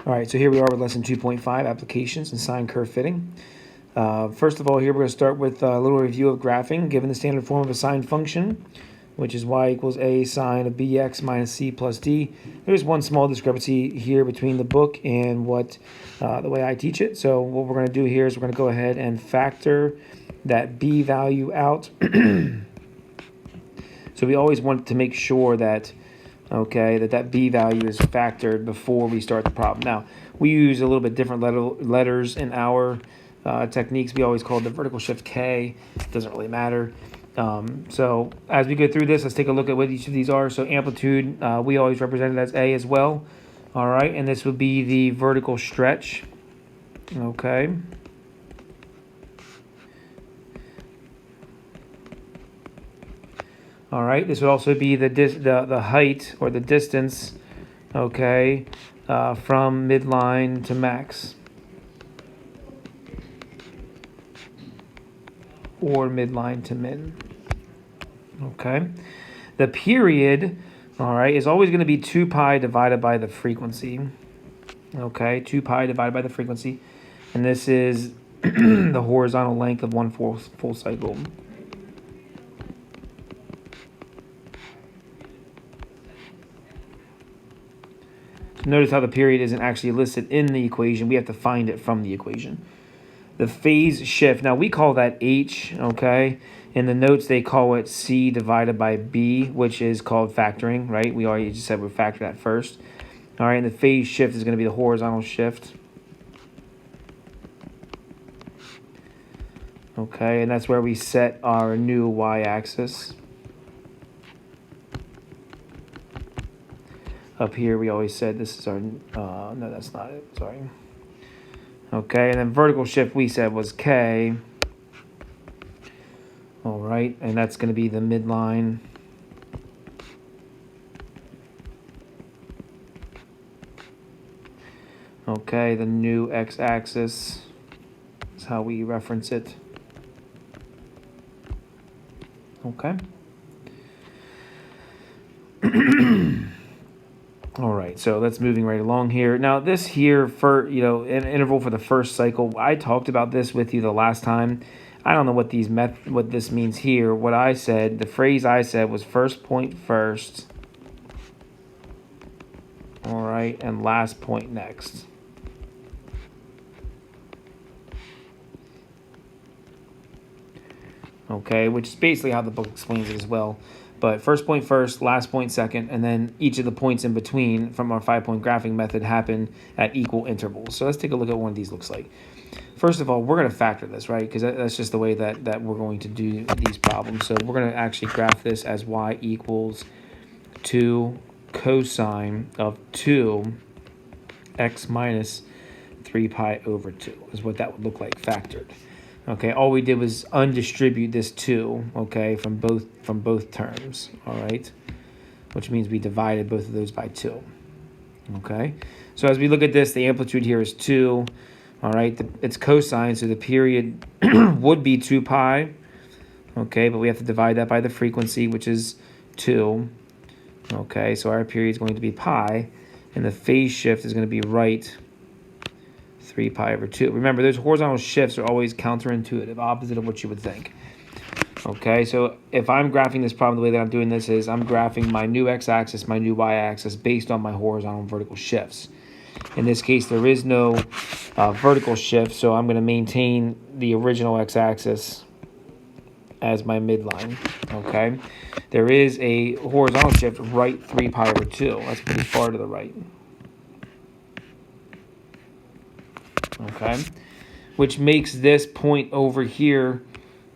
All right, so here we are with lesson 2.5, applications and sine curve fitting. First of all, here we're going to start with a little review of graphing. Given the standard form of a sine function, which is y equals a sine of bx minus c plus d, there's one small discrepancy here between the book and what the way I teach it. So what we're going to do here is we're going to go ahead and factor that b value out. So we always want to make sure that that b value is factored before we start the problem. Now, we use a little bit different letters in our techniques. We always call it the vertical shift k. It doesn't really matter. So as we go through this, let's take a look at what each of these are. So amplitude, we always represent it as a as well. All right, and this would be the vertical stretch. Okay. All right, this would also be the height or the distance, from midline to max, or midline to min. Okay, the period, is always going to be 2 pi divided by the frequency. Okay, 2 pi divided by the frequency, and this is the horizontal length of 1 full cycle. Notice how the period isn't actually listed in the equation. We have to find it from the equation. The phase shift, now we call that h, okay? In the notes, they call it c divided by b, which is called factoring, right? We already just said we'll factor that first. All right, and the phase shift is going to be the horizontal shift. Okay, and that's where we set our new y-axis. Up here, we always said this is our, no, that's not it, sorry. Okay, and then vertical shift we said was K. All right, and that's going to be the midline. Okay, the new x-axis is how we reference it. Okay. All right, so that's moving right along here. Now, this here for, an interval for the first cycle, I talked about this with you the last time. I don't know what what this means here. What I said, the phrase I said was first point first. All right, and last point next. Okay, which is basically how the book explains it as well. But first point first, last point second, and then each of the points in between from our 5-point graphing method happen at equal intervals. So let's take a look at what one of these looks like. First of all, we're going to factor this, right? Because that's just the way that we're going to do these problems. So we're going to actually graph this as y equals 2 cosine of 2x minus 3 pi over 2 is what that would look like factored. Okay, all we did was undistribute this 2, from both terms, all right? Which means we divided both of those by 2, okay? So as we look at this, the amplitude here is 2, all right? It's cosine, so the period would be 2 pi, okay? But we have to divide that by the frequency, which is 2, okay? So our period is going to be pi, and the phase shift is going to be right 3 pi over 2. Remember, those horizontal shifts are always counterintuitive, opposite of what you would think. Okay, so if I'm graphing this problem, the way that I'm doing this is I'm graphing my new x-axis, my new y-axis based on my horizontal and vertical shifts. In this case, there is no vertical shift, so I'm going to maintain the original x-axis as my midline. Okay, there is a horizontal shift right 3 pi over 2. That's pretty far to the right. Okay, which makes this point over here,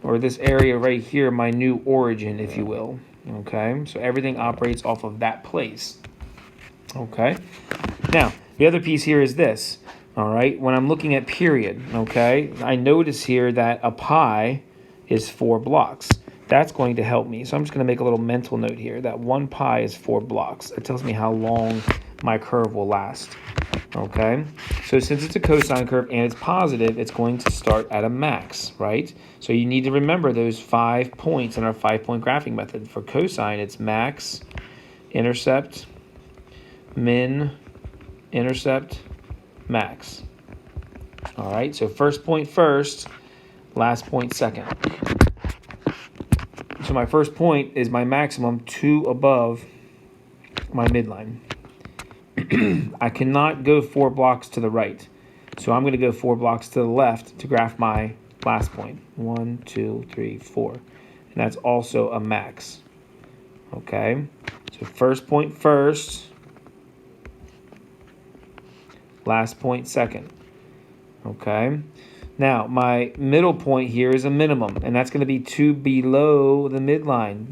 or this area right here, my new origin, if you will. Okay, so everything operates off of that place. Okay, now the other piece here is this. All right, when I'm looking at period, I notice here that a pi is 4 blocks. That's going to help me. So I'm just going to make a little mental note here that 1 pi is 4 blocks. That tells me how long my curve will last. Okay, so since it's a cosine curve and it's positive, it's going to start at a max, right? So you need to remember those 5 points in our 5-point graphing method. For cosine, it's max, intercept, min, intercept, max. All right, so first point first, last point second. So my first point is my maximum 2 above my midline. I cannot go 4 blocks to the right. So I'm going to go 4 blocks to the left to graph my last point. 1, 2, 3, 4. And that's also a max. Okay, so first point first, last point second. Okay, now my middle point here is a minimum, and that's going to be 2 below the midline,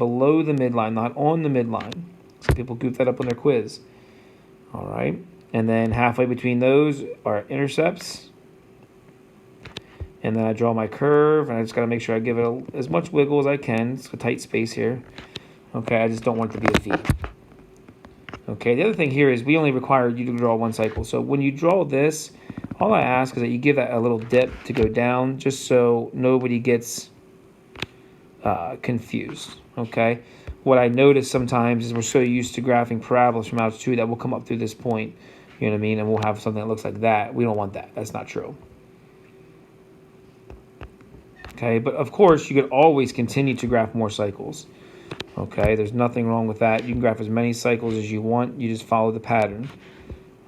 not on the midline. Some people goof that up on their quiz. All right, and then halfway between those are intercepts. And then I draw my curve, and I just got to make sure I give it as much wiggle as I can. It's a tight space here. Okay, I just don't want it to be a V. Okay, the other thing here is we only require you to draw 1 cycle. So when you draw this, all I ask is that you give that a little dip to go down, just so nobody gets confused. Okay, what I notice sometimes is we're so used to graphing parabolas from altitude that we'll come up through this point, you know what I mean, and we'll have something that looks like that. We don't want that. That's not true. Okay, but of course you could always continue to graph more cycles. Okay, there's nothing wrong with that. You can graph as many cycles as you want. You just follow the pattern.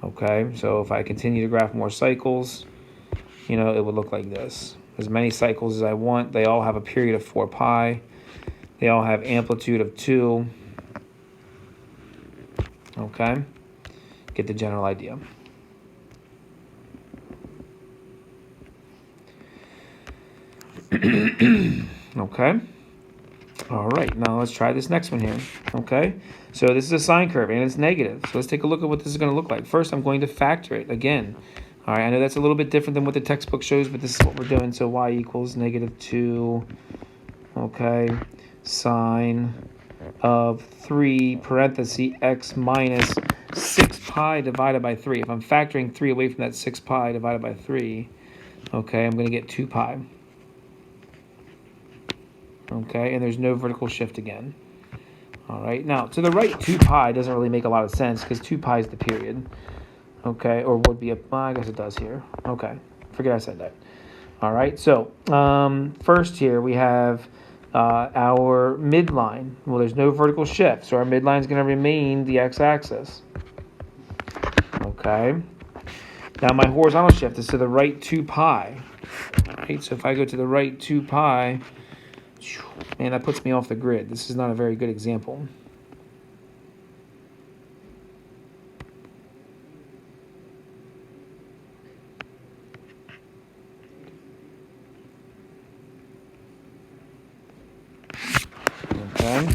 Okay, so if I continue to graph more cycles, you know, it would look like this. As many cycles as I want. They all have a period of 4 pi. They all have amplitude of 2. Okay, get the general idea. Okay. All right, now let's try this next one here. Okay, so this is a sine curve and it's negative. So let's take a look at what this is going to look like. First, I'm going to factor it again. All right, I know that's a little bit different than what the textbook shows, but this is what we're doing. So y equals -2, okay, sine of 3 parenthesis x minus 6 pi divided by 3. If I'm factoring 3 away from that 6 pi divided by 3, okay, I'm going to get 2 pi. Okay, and there's no vertical shift again. All right, now to the right, 2 pi doesn't really make a lot of sense because 2 pi is the period. Okay, or would be a, well, I guess it does here. Okay, forget I said that. All right, so first here we have our midline. Well, there's no vertical shift, so our midline is going to remain the x-axis. Okay, now my horizontal shift is to the right 2 pi. Right, so if I go to the right 2 pi, man, that puts me off the grid. This is not a very good example. Okay.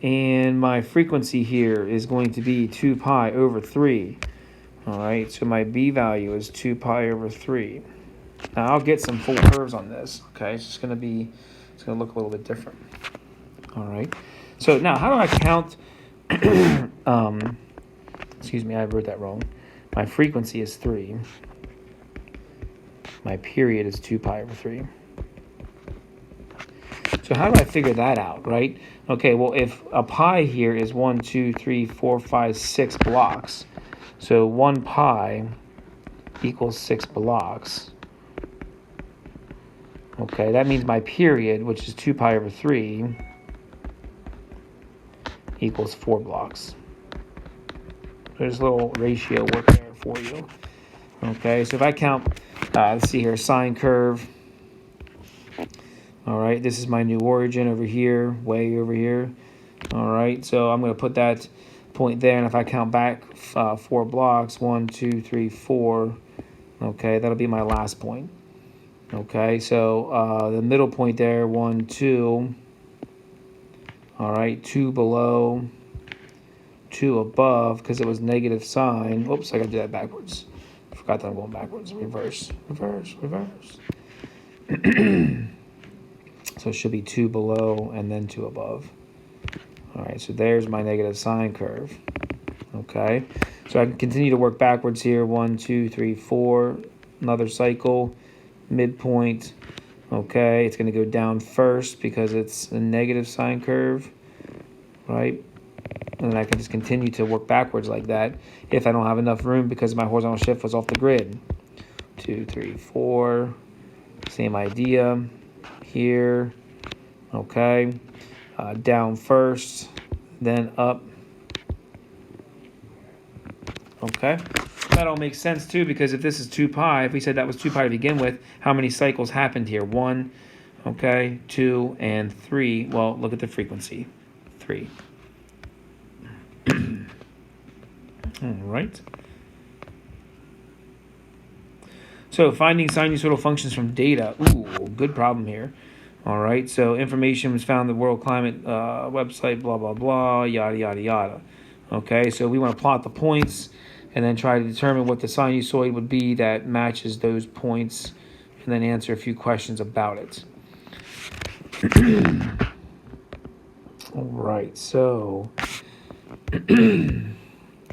And my frequency here is going to be 2 pi over 3. All right, so my B value is 2 pi over 3. Now I'll get some full curves on this. Okay, it's going to look a little bit different. All right, so now how do I count? Excuse me, I wrote that wrong. My frequency is 3. My period is 2 pi over 3. So how do I figure that out, right? Okay, well, if a pi here is 1, 2, 3, 4, 5, 6 blocks, so 1 pi equals 6 blocks. Okay, that means my period, which is 2 pi over 3, equals 4 blocks. There's a little ratio work there for you. Okay, so if I count, let's see here, sine curve. All right, this is my new origin over here, way over here. All right, so I'm going to put that point there, and if I count back 4 blocks, 1, 2, 3, 4, okay, that'll be my last point. Okay, so the middle point there, 1, 2, all right, 2 below, 2 above, because it was negative sine. Oops, I got to do that backwards. I forgot that I'm going backwards. Reverse. So it should be 2 below and then 2 above. All right, so there's my negative sine curve. Okay, so I can continue to work backwards here. 1, 2, 3, 4, another cycle, midpoint. Okay, it's going to go down first because it's a negative sine curve, right? And then I can just continue to work backwards like that if I don't have enough room because my horizontal shift was off the grid. 2, 3, 4. Same idea here. Okay. Down first, then up. Okay. That all makes sense too, because if this is 2 pi, if we said that was 2 pi to begin with, how many cycles happened here? 1, okay, 2, and 3. Well, look at the frequency. 3. All right. So finding sinusoidal functions from data. Ooh, good problem here. All right. So information was found in the World Climate website, blah, blah, blah, yada, yada, yada. Okay. So we want to plot the points and then try to determine what the sinusoid would be that matches those points and then answer a few questions about it. All right. So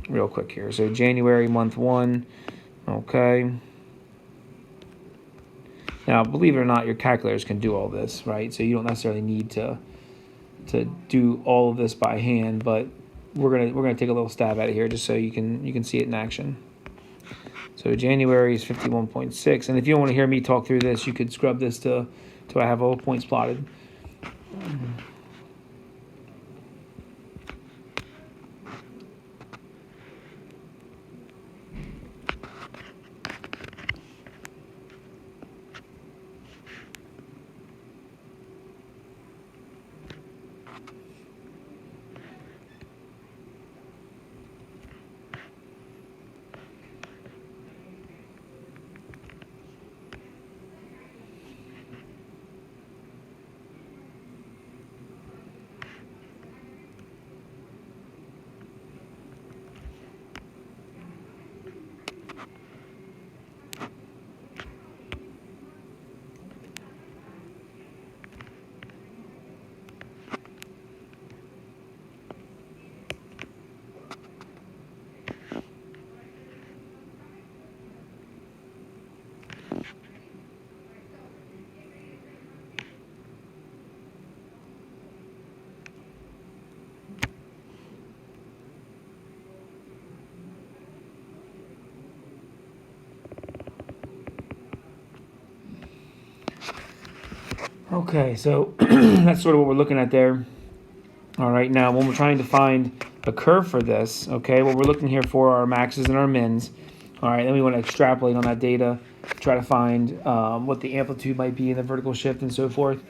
real quick here. So January, month 1. Okay. Now, believe it or not, your calculators can do all this, right? So you don't necessarily need to do all of this by hand, but we're gonna take a little stab at it here just so you can see it in action. So January is 51.6, and if you don't want to hear me talk through this, you could scrub this till I have all points plotted. Okay, so that's sort of what we're looking at there. All right, now when we're trying to find a curve for this, okay, what we're looking here for are our maxes and our mins. All right, then we want to extrapolate on that data, try to find what the amplitude might be in the vertical shift and so forth.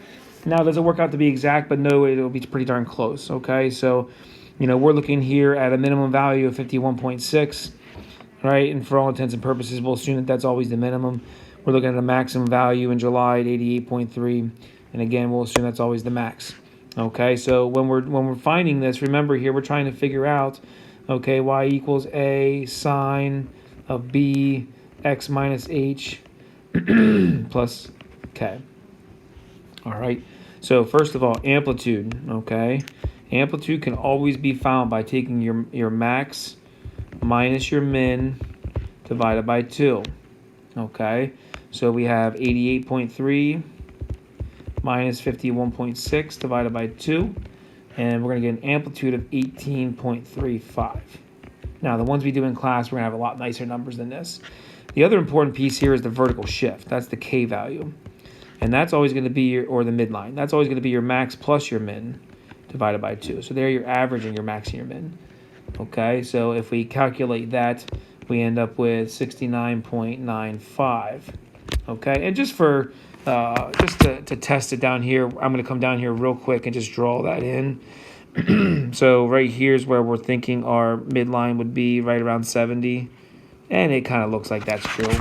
Now, does it work out to be exact? But no, it'll be pretty darn close, okay? So, we're looking here at a minimum value of 51.6, right? And for all intents and purposes, we'll assume that that's always the minimum. We're looking at a maximum value in July at 88.3, and again, we'll assume that's always the max. Okay, so when we're finding this, remember here we're trying to figure out, okay, y equals a sine of b x minus h plus k. All right, so first of all, amplitude, okay? Amplitude can always be found by taking your max minus your min divided by 2, okay? So we have 88.3 minus 51.6 divided by 2, and we're going to get an amplitude of 18.35. Now, the ones we do in class, we're going to have a lot nicer numbers than this. The other important piece here is the vertical shift. That's the k value. And that's always going to be or the midline. That's always going to be your max plus your min divided by 2. So there you're averaging your max and your min. Okay, so if we calculate that, we end up with 69.95. Okay, and just for just to test it down here, I'm going to come down here real quick and just draw that in. So right here's where we're thinking our midline would be, right around 70. And it kind of looks like that's true.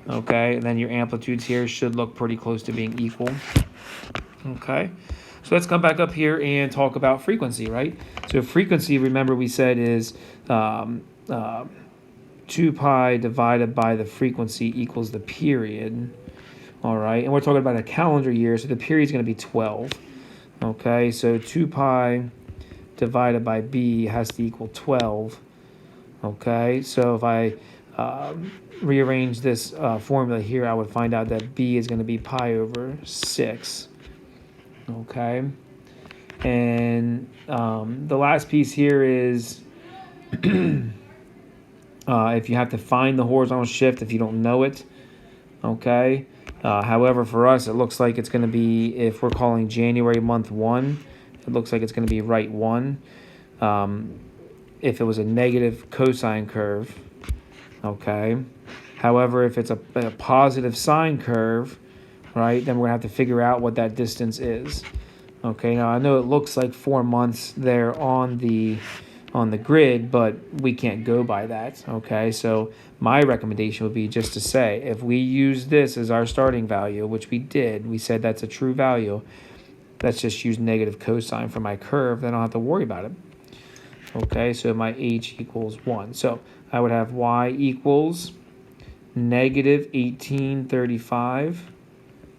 Okay, and then your amplitudes here should look pretty close to being equal. Okay, so let's come back up here and talk about frequency, right? So frequency, remember we said is 2 pi divided by the frequency equals the period. All right, and we're talking about a calendar year, so the period is going to be 12. Okay, so 2 pi divided by b has to equal 12. Okay, so if I rearrange this formula here, I would find out that b is going to be pi over 6. Okay, And the last piece here is if you have to find the horizontal shift if you don't know it, okay? However, for us, it looks like it's going to be, if we're calling January month 1, it looks like it's going to be right 1. If it was a negative cosine curve, okay? However, if it's a positive sine curve, right, then we're going to have to figure out what that distance is. Okay, now I know it looks like 4 months there on the grid, but we can't go by that, okay? So my recommendation would be just to say, if we use this as our starting value, which we did, we said that's a true value, let's just use negative cosine for my curve, then I don't have to worry about it. Okay, so my h equals 1. So I would have y equals negative 1835.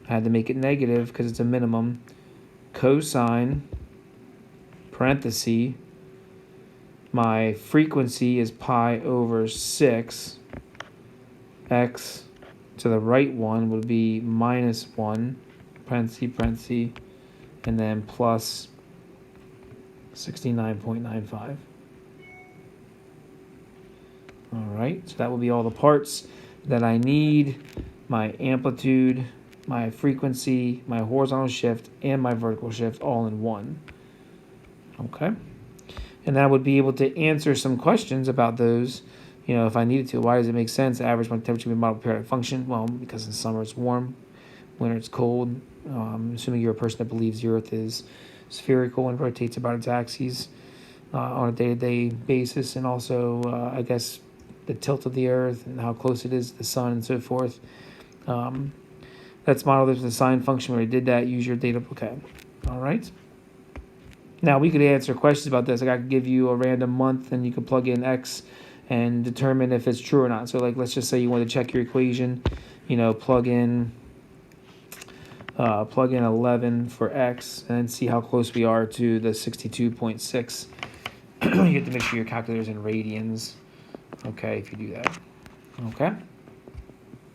I had to make it negative because it's a minimum. Cosine, parenthesis, my frequency is pi over 6. X to the right one would be minus 1, parenthesis, and then plus 69.95. All right, so that will be all the parts that I need: my amplitude, my frequency, my horizontal shift, and my vertical shift all in one. Okay, and I would be able to answer some questions about those, if I needed to. Why does it make sense to average my temperature be model periodic function? Well, because in summer it's warm, winter it's cold. Assuming you're a person that believes the Earth is spherical and rotates about its axis on a day-to-day basis, and also, I guess, the tilt of the Earth and how close it is to the sun and so forth. Let's model this with a sine function. We already did that. Use your data. Okay. All right. Now, we could answer questions about this. Like, I could give you a random month, and you could plug in X and determine if it's true or not. So, like, let's just say you want to check your equation. Plug in 11 for X and see how close we are to the 62.6. You have to make sure your calculator's in radians. Okay, if you do that. Okay.